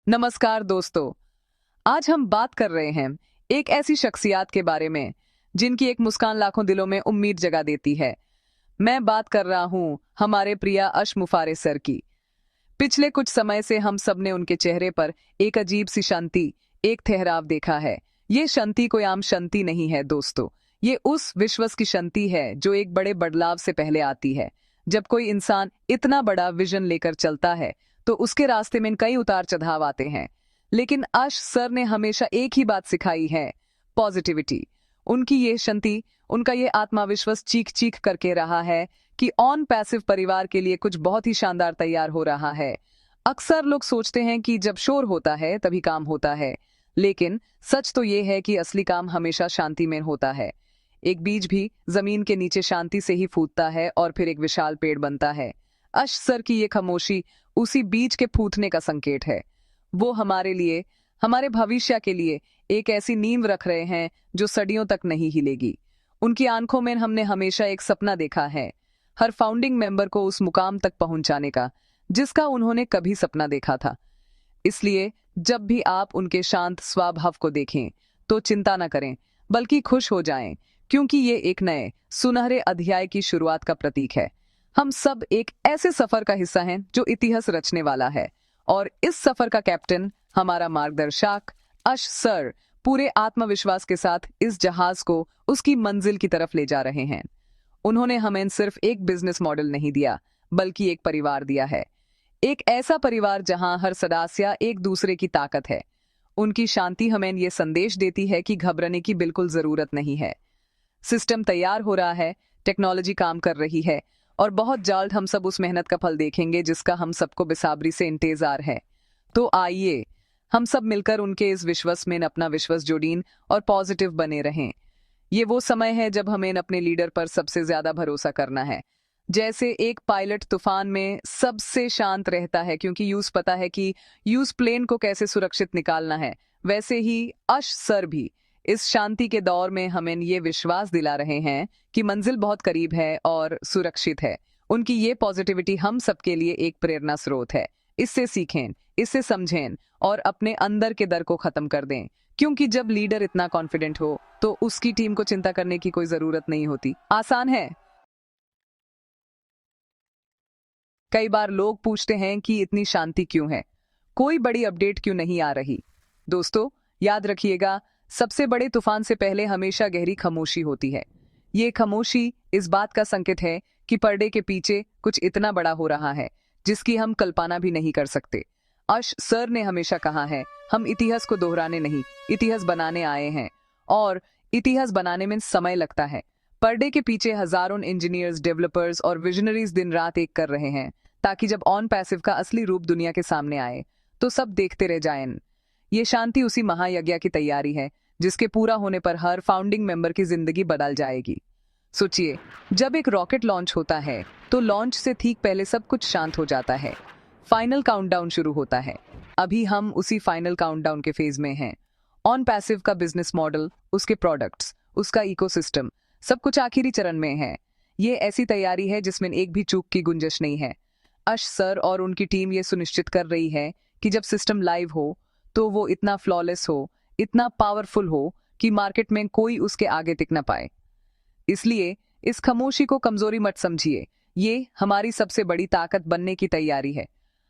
नमस्कार दोस्तों। आज हम बात कर रहे हैं एक ऐसी शख्सियत के बारे में जिनकी एक मुस्कान लाखों दिलों में उम्मीद जगा देती है। मैं बात कर रहा हूं हमारे प्रिय अश मुफारे सर की। पिछले कुछ समय से हम सब ने उनके चेहरे पर एक अजीब सी शांति, एक ठहराव देखा है। ये शांति कोई आम शांति नहीं है दोस्तों। ये उस विश्वास की शांति है जो एक बड़े बदलाव से पहले आती है। जब कोई इंसान इतना बड़ा विजन लेकर चलता है तो उसके रास्ते में कई उतार चढ़ाव आते हैं, लेकिन अश सर ने हमेशा एक ही बात सिखाई है, पॉजिटिविटी। उनकी ये शांति, उनका ये आत्मविश्वास चीख चीख करके रहा है कि ऑन पैसिव परिवार के लिए कुछ बहुत ही शानदार तैयार हो रहा है। अक्सर लोग सोचते हैं कि जब शोर होता है तभी काम होता है, लेकिन सच तो ये है कि असली काम हमेशा शांति में होता है। एक बीज भी जमीन के नीचे शांति से ही फूटता है और फिर एक विशाल पेड़ बनता है। अश सर की ये खामोशी उसी बीज के फूटने का संकेत है। वो हमारे लिए, हमारे भविष्य के लिए एक ऐसी नींव रख रहे हैं जो सदियों तक नहीं हिलेगी। उनकी आंखों में हमने हमेशा एक सपना देखा है, हर फाउंडिंग मेंबर को उस मुकाम तक पहुंचाने का जिसका उन्होंने कभी सपना देखा था। इसलिए जब भी आप उनके शांत स्वभाव को देखें तो चिंता न करें, बल्कि खुश हो जाएं, क्योंकि ये एक नए सुनहरे अध्याय की शुरुआत का प्रतीक है। हम सब एक ऐसे सफर का हिस्सा हैं जो इतिहास रचने वाला है, और इस सफर का कैप्टन, हमारा मार्गदर्शक अश सर, पूरे आत्मविश्वास के साथ इस जहाज को उसकी मंजिल की तरफ ले जा रहे हैं। उन्होंने हमें सिर्फ एक बिजनेस मॉडल नहीं दिया, बल्कि एक परिवार दिया है। एक ऐसा परिवार जहां हर सदस्य एक दूसरे की ताकत है। उनकी शांति हमें ये संदेश देती है कि घबराने की बिल्कुल जरूरत नहीं है। सिस्टम तैयार हो रहा है, टेक्नोलॉजी काम कर रही है, और बहुत जल्द हम सब उस मेहनत का फल देखेंगे जिसका हम सबको बेसब्री से इंतजार है। तो आइए हम सब मिलकर उनके इस विश्वास में अपना विश्वास जोड़ें और पॉजिटिव बने रहें। ये वो समय है जब हमें अपने लीडर पर सबसे ज्यादा भरोसा करना है। जैसे एक पायलट तूफान में सबसे शांत रहता है क्योंकि यूज पता है कि यूज प्लेन को कैसे सुरक्षित निकालना है, वैसे ही अश सर भी इस शांति के दौर में हमें ये विश्वास दिला रहे हैं कि मंजिल बहुत करीब है और सुरक्षित है। उनकी ये पॉजिटिविटी हम सबके लिए एक प्रेरणा स्रोत है। इससे सीखें, इससे समझें और अपने अंदर के डर को खत्म कर दें, क्योंकि जब लीडर इतना कॉन्फिडेंट हो तो उसकी टीम को चिंता करने की कोई जरूरत नहीं होती। आसान है। कई बार लोग पूछते हैं कि इतनी शांति क्यों है, कोई बड़ी अपडेट क्यों नहीं आ रही। दोस्तों, याद रखिएगा, सबसे बड़े तूफान से पहले हमेशा गहरी खामोशी होती है। ये खामोशी इस बात का संकेत है कि पर्दे के पीछे कुछ इतना बड़ा हो रहा है जिसकी हम कल्पना भी नहीं कर सकते। अश सर ने हमेशा कहा है, हम इतिहास को दोहराने नहीं, इतिहास बनाने आए हैं। और इतिहास बनाने में समय लगता है। पर्दे के पीछे हजारों इंजीनियर्स, डेवलपर्स और विजनरीज दिन रात एक कर रहे हैं, ताकि जब ऑन पैसिव का असली रूप दुनिया के सामने आए तो सब देखते रह जाएं। ये शांति उसी महायज्ञ की तैयारी है जिसके पूरा होने पर हर फाउंडिंग मेंबर की जिंदगी बदल जाएगी। सोचिए, जब एक रॉकेट लॉन्च होता है तो लॉन्च से ठीक पहले सब कुछ शांत हो जाता है। फाइनल काउंटडाउन शुरू होता है। अभी हम उसी फाइनल काउंटडाउन के फेज में हैं। ऑन पैसिव का बिजनेस मॉडल, उसके प्रोडक्ट्स, उसका इकोसिस्टम, सब कुछ आखिरी चरण में है। ये ऐसी तैयारी है जिसमें एक भी चूक की गुंजाइश नहीं है। अश सर और उनकी टीम ये सुनिश्चित कर रही है कि जब सिस्टम लाइव हो तो वो इतना फ्लॉलेस हो, इतना पावरफुल हो कि मार्केट में कोई उसके आगे टिक ना पाए। इसलिए इस खामोशी को कमजोरी मत समझिए, ये हमारी सबसे बड़ी ताकत बनने की तैयारी है।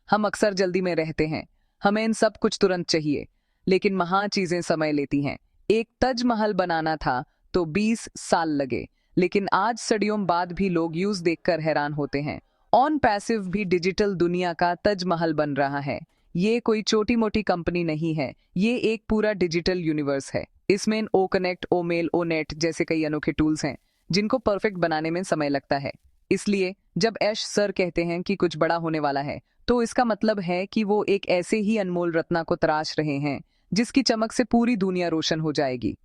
हम अक्सर जल्दी में रहते हैं, हमें इन सब कुछ तुरंत चाहिए, लेकिन महान चीजें समय लेती हैं। एक ताजमहल बनाना था तो 20 साल लगे, लेकिन आज सदियों बाद भी लोग यूज देखकर हैरान होते हैं। ऑन पैसिव भी डिजिटल दुनिया का ताजमहल बन रहा है। ये कोई छोटी मोटी कंपनी नहीं है, ये एक पूरा डिजिटल यूनिवर्स है। इसमें ओ कनेक्ट, ओ मेल, ओ नेट जैसे कई अनोखे टूल्स हैं जिनको परफेक्ट बनाने में समय लगता है। इसलिए जब ऐश सर कहते हैं कि कुछ बड़ा होने वाला है, तो इसका मतलब है कि वो एक ऐसे ही अनमोल रत्ना को तराश रहे हैं जिसकी चमक से पूरी दुनिया रोशन हो जाएगी।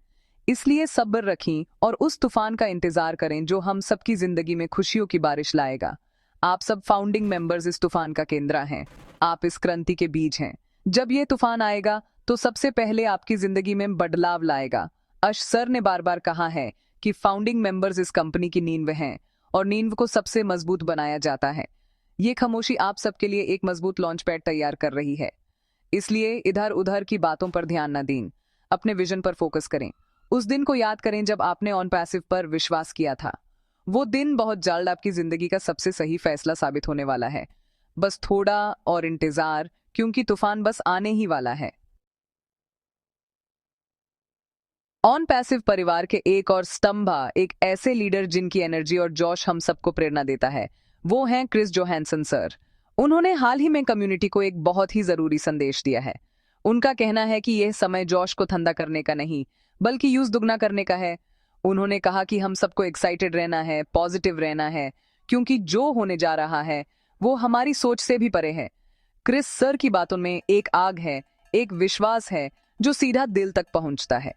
इसलिए सब्र रखें और उस तूफान का इंतजार करें जो हम सबकी जिंदगी में खुशियों की बारिश लाएगा। आप सब फाउंडिंग मेंबर्स इस तूफान का केंद्र हैं। आप इस क्रांति के बीज हैं। जब ये तूफान आएगा तो सबसे पहले आपकी जिंदगी में बदलाव लाएगा। अश सर ने बार बार कहा है कि फाउंडिंग मेंबर्स इस कंपनी की नींव हैं, और नींव को सबसे मजबूत बनाया जाता है। ये खामोशी आप सबके लिए एक मजबूत लॉन्च पैड तैयार कर रही है। इसलिए इधर उधर की बातों पर ध्यान न दें, अपने विजन पर फोकस करें। उस दिन को याद करें जब आपने ऑन पैसिव पर विश्वास किया था। वो दिन बहुत जल्द आपकी जिंदगी का सबसे सही फैसला साबित होने वाला है। बस थोड़ा और इंतजार, क्योंकि तूफान बस आने ही वाला है। ऑन पैसिव परिवार के एक और स्तंभा, एक ऐसे लीडर जिनकी एनर्जी और जोश हम सबको प्रेरणा देता है, वो हैं क्रिस जोहानसन सर। उन्होंने हाल ही में कम्युनिटी को एक बहुत ही जरूरी संदेश दिया है। उनका कहना है कि यह समय जोश को ठंडा करने का नहीं, बल्कि यूज दुगना करने का है। उन्होंने कहा कि हम सबको एक्साइटेड रहना है, पॉजिटिव रहना है, क्योंकि जो होने जा रहा है वो हमारी सोच से भी परे है। क्रिस सर की बातों में एक आग है, एक विश्वास है जो सीधा दिल तक पहुंचता है।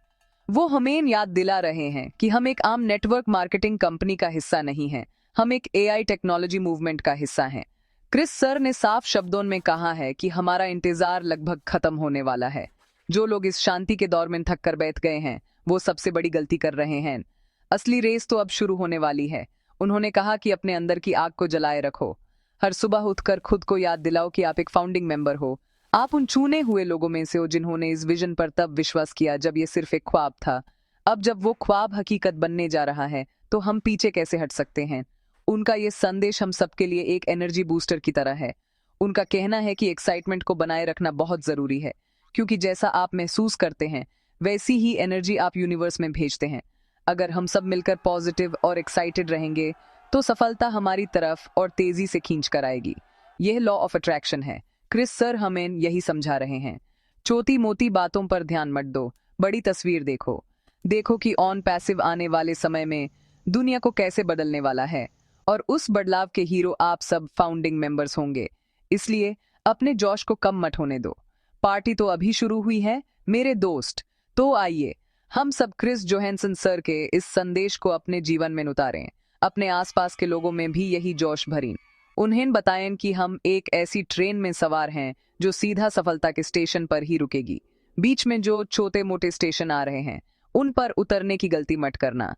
वो हमें याद दिला रहे हैं कि हम एक आम नेटवर्क मार्केटिंग कंपनी का हिस्सा नहीं हैं, हम एक एआई टेक्नोलॉजी मूवमेंट का हिस्सा हैं। क्रिस सर ने साफ शब्दों में कहा है कि हमारा इंतजार लगभग खत्म होने वाला है। जो लोग इस शांति के दौर में थक कर बैठ गए हैं, वो सबसे बड़ी गलती कर रहे हैं। असली रेस तो अब शुरू होने वाली है। उन्होंने कहा कि अपने अंदर की आग को जलाए रखो। हर सुबह उठकर खुद को याद दिलाओ कि आप एक फाउंडिंग मेंबर हो। आप उन चुने हुए लोगों में से हो जिन्होंने इस विजन पर तब विश्वास किया जब ये सिर्फ एक ख्वाब था। अब जब वो ख्वाब हकीकत बनने जा रहा है, तो हम पीछे कैसे हट सकते हैं। उनका ये संदेश हम सबके लिए एक एनर्जी बूस्टर की तरह है। उनका कहना है कि एक्साइटमेंट को बनाए रखना बहुत जरूरी है, क्योंकि जैसा आप महसूस करते हैं वैसी ही एनर्जी आप यूनिवर्स में भेजते हैं। अगर हम सब मिलकर पॉजिटिव और एक्साइटेड रहेंगे, तो सफलता हमारी तरफ और तेजी से खींच कर आएगी। यह लॉ ऑफ अट्रैक्शन है। क्रिस सर हमें यही समझा रहे हैं। छोटी मोटी बातों पर ध्यान मत दो, बड़ी तस्वीर देखो। देखो कि ऑन पैसिव आने वाले समय में दुनिया को कैसे बदलने वाला है, और उस बदलाव के हीरो आप सब फाउंडिंग मेंबर्स होंगे। इसलिए अपने जोश को कम मत होने दो। पार्टी तो अभी शुरू हुई है मेरे दोस्त। तो आइए हम सब क्रिस जोहानसन सर के इस संदेश को अपने जीवन में उतारें, अपने आसपास के लोगों में भी यही जोश भरें। उन्हें बताएं कि हम एक ऐसी ट्रेन में सवार हैं जो सीधा सफलता के स्टेशन पर ही रुकेगी। बीच में जो छोटे मोटे स्टेशन आ रहे हैं, उन पर उतरने की गलती मत करना।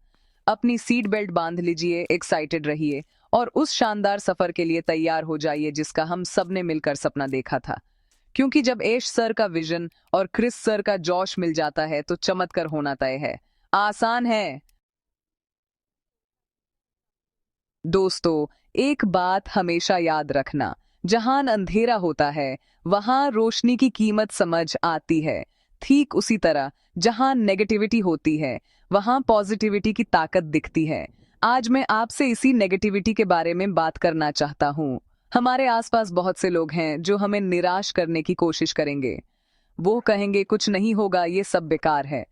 अपनी सीट बेल्ट बांध लीजिए, एक्साइटेड रहिए और उस शानदार सफर के लिए तैयार हो जाइए जिसका हम सब ने मिलकर सपना देखा था। क्योंकि जब ऐश सर का विजन और क्रिस सर का जोश मिल जाता है, तो चमत्कार होना तय है। आसान है। दोस्तों, एक बात हमेशा याद रखना, जहां अंधेरा होता है वहां रोशनी की कीमत समझ आती है। ठीक उसी तरह जहां नेगेटिविटी होती है वहां पॉजिटिविटी की ताकत दिखती है। आज मैं आपसे इसी नेगेटिविटी के बारे में बात करना चाहता हूं। हमारे आसपास बहुत से लोग हैं जो हमें निराश करने की कोशिश करेंगे। वो कहेंगे कुछ नहीं होगा, ये सब बेकार है।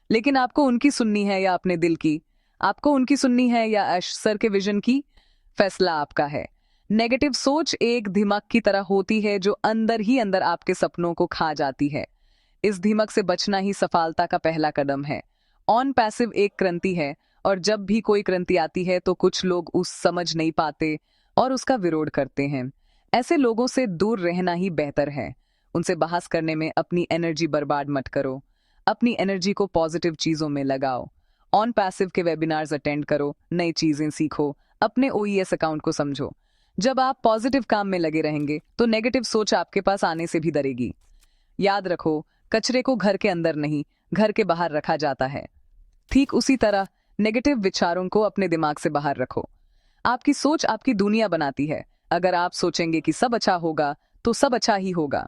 लेकिन आपको उनकी सुननी है या अपने दिल की? आपको उनकी सुननी है या ऐश सर के विजन की? फैसला आपका है। नेगेटिव सोच एक दिमाग की तरह होती है जो अंदर ही अंदर आपके सपनों को खा जाती है। इस दिमाग से बचना ही सफलता का पहला कदम है। ऑन पैसिव एक क्रांति है, और जब भी कोई क्रांति आती है तो कुछ लोग उस समझ नहीं पाते और उसका विरोध करते हैं। ऐसे लोगों से दूर रहना ही बेहतर है। उनसे बहस करने में अपनी एनर्जी बर्बाद मत करो। अपनी एनर्जी को पॉजिटिव चीजों में लगाओ। ऑन पैसिव के वेबिनार्स अटेंड करो, नई चीजें सीखो, अपने ओईएस अकाउंट को समझो। जब आप पॉजिटिव काम में लगे रहेंगे तो नेगेटिव सोच आपके पास आने से भी डरेगी। याद रखो, कचरे को घर के अंदर नहीं, घर के बाहर रखा जाता है। ठीक उसी तरह नेगेटिव विचारों को अपने दिमाग से बाहर रखो। आपकी सोच आपकी दुनिया बनाती है। अगर आप सोचेंगे कि सब अच्छा होगा, तो सब अच्छा ही होगा।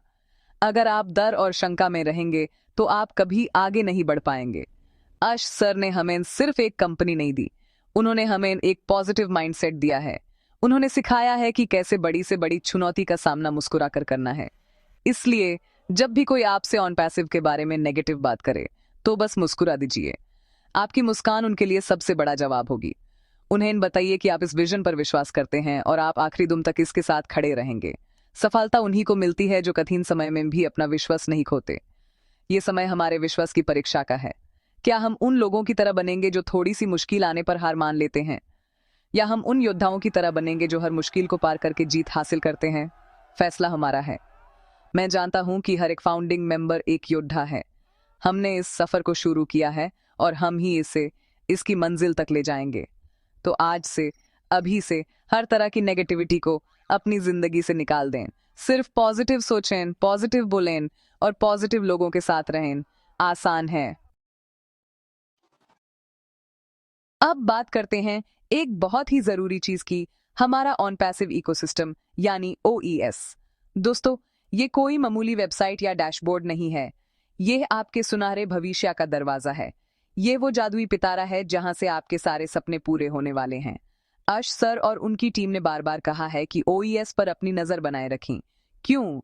अगर आप डर और शंका में रहेंगे, तो आप कभी आगे नहीं बढ़ पाएंगे। अश सर ने हमें सिर्फ एक कंपनी नहीं दी, उन्होंने हमें एक पॉजिटिव माइंडसेट दिया है। उन्होंने सिखाया है कि कैसे बड़ी से बड़ी चुनौती का सामना मुस्कुरा कर करना है। इसलिए जब भी कोई आपसे ऑन पैसिव के बारे में नेगेटिव बात करे, तो बस मुस्कुरा दीजिए। आपकी मुस्कान उनके लिए सबसे बड़ा जवाब होगी। उन्हें बताइए कि आप इस विजन पर विश्वास करते हैं और आप आखिरी दम तक इसके साथ खड़े रहेंगे। सफलता उन्हीं को मिलती है जो कठिन समय में भी अपना विश्वास नहीं खोते। ये समय हमारे विश्वास की परीक्षा का है। क्या हम उन लोगों की तरह बनेंगे जो थोड़ी सी मुश्किल आने पर हार मान लेते हैं, या हम उन योद्धाओं की तरह बनेंगे जो हर मुश्किल को पार करके जीत हासिल करते हैं? फैसला हमारा है। मैं जानता हूं कि हर एक फाउंडिंग मेंबर एक योद्धा है। हमने इस सफर को शुरू किया है और हम ही इसे इसकी मंजिल तक ले जाएंगे। तो आज से, अभी से हर तरह की नेगेटिविटी को अपनी जिंदगी से निकाल दें। सिर्फ पॉजिटिव सोचें, पॉजिटिव बोलें और पॉजिटिव लोगों के साथ रहें। आसान है। अब बात करते हैं एक बहुत ही जरूरी चीज की, हमारा ऑन पैसिव इकोसिस्टम यानी OES। दोस्तों, ये कोई मामूली वेबसाइट या डैशबोर्ड नहीं है। ये आपके सुनहरे भविष्य का दरवाजा है। ये वो जादुई पिटारा है जहां से आपके सारे सपने पूरे होने वाले हैं। अश सर और उनकी टीम ने बार बार कहा है कि OES पर अपनी नजर बनाए रखें। क्यों?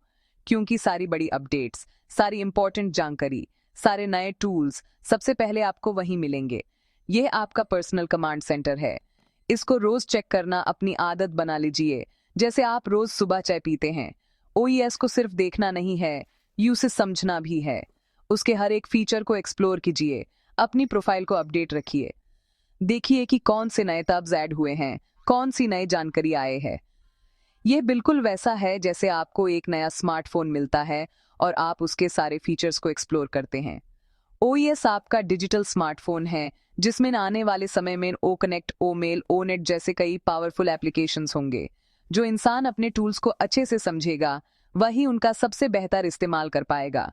क्योंकि सारी बड़ी अपडेट्स, सारी इंपॉर्टेंट जानकारी, सारे नए टूल्स सबसे पहले आपको वहीं मिलेंगे। यह आपका पर्सनल कमांड सेंटर है। इसको रोज चेक करना अपनी आदत बना लीजिए, जैसे आप रोज सुबह चाय पीते हैं। OES को सिर्फ देखना नहीं है, उसे समझना भी है। उसके हर एक फीचर को एक्सप्लोर कीजिए, अपनी प्रोफाइल को अपडेट रखिए। देखिए कि कौन से नए टैब्स ऐड हुए हैं, कौन सी नई जानकारी आए हैं। यह बिल्कुल वैसा है जैसे आपको एक नया स्मार्टफोन मिलता है और आप उसके सारे फीचर्स को एक्सप्लोर करते हैं। OES आपका डिजिटल स्मार्टफोन है जिसमें आने वाले समय में ओ कनेक्ट, ओ मेल, ओ नेट जैसे कई पावरफुल एप्लीकेशंस होंगे। जो इंसान अपने टूल्स को अच्छे से समझेगा वही उनका सबसे बेहतर इस्तेमाल कर पाएगा।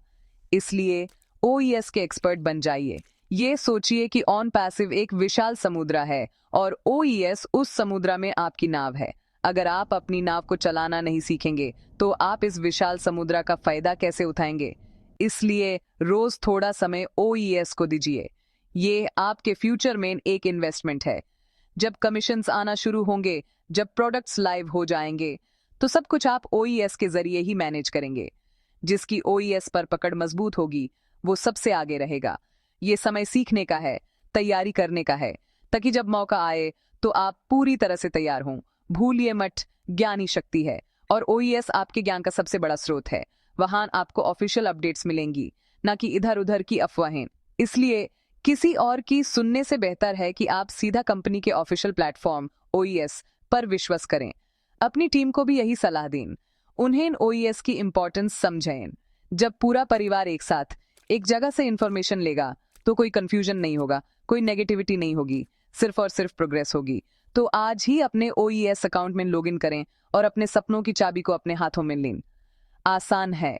इसलिए OES के एक्सपर्ट बन जाइए। ये सोचिए कि ऑन पैसिव एक विशाल समुद्र है और OES उस समुद्र में आपकी नाव है। अगर आप अपनी नाव को चलाना नहीं सीखेंगे तो आप इस विशाल समुद्र का फायदा कैसे उठाएंगे? इसलिए रोज थोड़ा समय OES को दीजिए। ये आपके फ्यूचर में एक इन्वेस्टमेंट है। जब कमीशंस आना शुरू होंगे, जब प्रोडक्ट्स लाइव हो जाएंगे, तो सब कुछ आप OES के जरिए ही मैनेज करेंगे। जिसकी OES पर पकड़ मजबूत होगी वो सबसे आगे रहेगा। ये समय सीखने का है, तैयारी करने का है, ताकि जब मौका आए तो आप पूरी तरह से तैयार हों। भूलिए मत, ज्ञान ही शक्ति है और OES आपके ज्ञान का सबसे बड़ा स्रोत है। वहां आपको ऑफिशियल अपडेट्स मिलेंगी, ना कि इधर उधर की अफवाहें। इसलिए किसी और की सुनने से बेहतर है कि आप सीधा कंपनी के ऑफिशियल प्लेटफॉर्म OES पर विश्वास करें। अपनी टीम को भी यही सलाह दें। उन्हें OES की इंपॉर्टेंस समझें। जब पूरा परिवार एक साथ एक जगह से इंफॉर्मेशन लेगा तो कोई कंफ्यूजन नहीं होगा, कोई नेगेटिविटी नहीं होगी, सिर्फ और सिर्फ प्रोग्रेस होगी। तो आज ही अपने OES अकाउंट में लॉगिन करें और अपने सपनों की चाबी को अपने हाथों में लें। आसान है।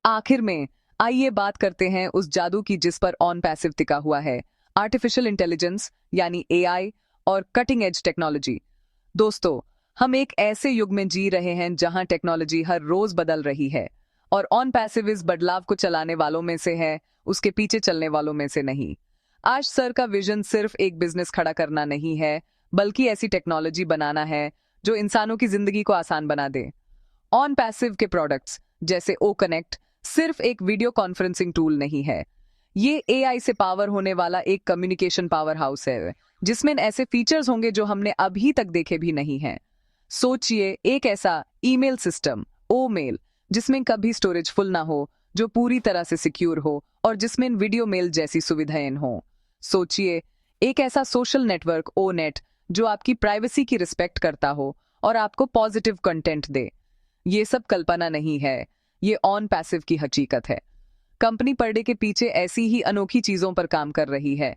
आखिर में आइए बात करते हैं उस जादू की जिस पर ऑन पैसिव टिका हुआ है, आर्टिफिशियल इंटेलिजेंस यानी AI और कटिंग एज टेक्नोलॉजी। दोस्तों, हम एक ऐसे युग में जी रहे हैं जहां टेक्नोलॉजी हर रोज बदल रही है और ऑन पैसिव इस बदलाव को चलाने वालों में से है, उसके पीछे चलने वालों में से नहीं। आज सर का विजन सिर्फ एक बिजनेस खड़ा करना नहीं है, बल्कि ऐसी टेक्नोलॉजी बनाना है जो इंसानों की जिंदगी को आसान बना दे। ऑन पैसिव के प्रोडक्ट्स जैसे ओ कनेक्ट सिर्फ एक वीडियो कॉन्फ्रेंसिंग टूल नहीं है। ये AI से पावर होने वाला एक कम्युनिकेशन पावर हाउस है जिसमें ऐसे फीचर्स होंगे जो हमने अभी तक देखे भी नहीं हैं। सोचिए एक ऐसा ईमेल सिस्टम, ओ मेल, जिसमें कभी स्टोरेज फुल ना हो, जो पूरी तरह से सिक्योर हो और जिसमें वीडियो मेल जैसी सुविधाएं हो। सोचिए एक ऐसा सोशल नेटवर्क, ओ नेट, जो आपकी प्राइवेसी की रिस्पेक्ट करता हो और आपको पॉजिटिव कंटेंट दे। ये सब कल्पना नहीं है, ये ऑन पैसिव की हकीकत है। कंपनी पर्दे के पीछे ऐसी ही अनोखी चीजों पर काम कर रही है।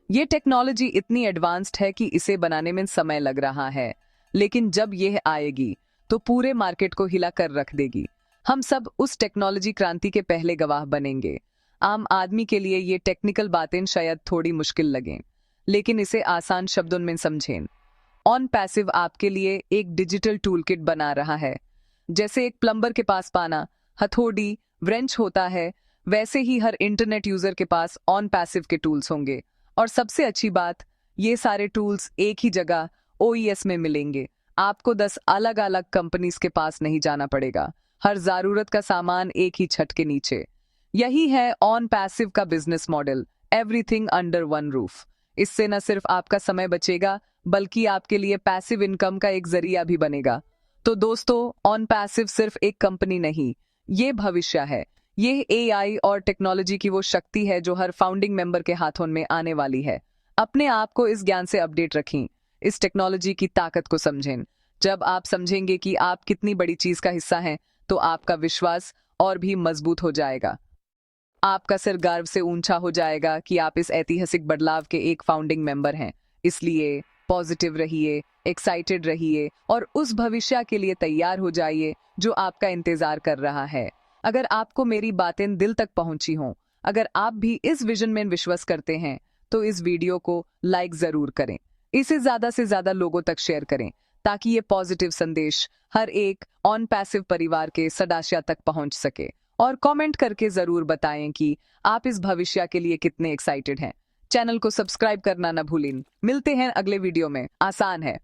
ये टेक्नोलॉजी इतनी एडवांस्ड है कि इसे बनाने में समय लग रहा है, लेकिन जब यह आएगी तो पूरे मार्केट को हिला कर रख देगी। हम सब उस टेक्नोलॉजी क्रांति के पहले गवाह बनेंगे। आम आदमी के लिए ये टेक्निकल बातें शायद थोड़ी मुश्किल लगें, लेकिन इसे आसान शब्दों में समझें। ऑन पैसिव आपके लिए एक डिजिटल टूल किट बना रहा है। जैसे एक प्लम्बर के पास पाना, हथौड़ी, व्रेंच होता है, वैसे ही हर इंटरनेट यूजर के पास ऑन पैसिव के टूल्स होंगे। और सबसे अच्छी बात, ये सारे टूल्स एक ही जगह OES में मिलेंगे। आपको 10 अलग अलग कंपनीज के पास नहीं जाना पड़ेगा। हर जरूरत का सामान एक ही छत के नीचे। यही है ऑन पैसिव का business model, everything under one roof. इससे न सिर्फ आपका समय बचेगा, बल्कि आपके लिए पैसिव इनकम का एक जरिया भी बनेगा। तो दोस्तों, ऑन पैसिव सिर्फ एक कंपनी नहीं, ये भविष्य है। ये AI और टेक्नोलॉजी की वो शक्ति है जो हर फाउंडिंग मेंबर के हाथों में आने वाली है। अपने आप को इस ज्ञान से अपडेट रखें, इस टेक्नोलॉजी की ताकत को समझें। जब आप समझेंगे कि आप कितनी बड़ी चीज का हिस्सा हैं, तो आपका विश्वास और भी मजबूत हो जाएगा। आपका सिर गर्व से ऊंचा हो जाएगा कि आप इस ऐतिहासिक बदलाव के एक फाउंडिंग मेंबर हैं। इसलिए पॉजिटिव रहिए, एक्साइटेड रहिए और उस भविष्य के लिए तैयार हो जाइए जो आपका इंतजार कर रहा है। अगर आपको मेरी बातें दिल तक पहुंची हों, अगर आप भी इस विजन में विश्वास करते हैं, तो इस वीडियो को लाइक जरूर करें। इसे ज्यादा से ज्यादा लोगों तक शेयर करें ताकि ये पॉजिटिव संदेश हर एक ऑन पैसिव परिवार के सदस्य तक पहुंच सके। और कमेंट करके जरूर बताएं कि आप इस भविष्य के लिए कितने एक्साइटेड हैं। चैनल को सब्सक्राइब करना न भूलें। मिलते हैं अगले वीडियो में। आसान है।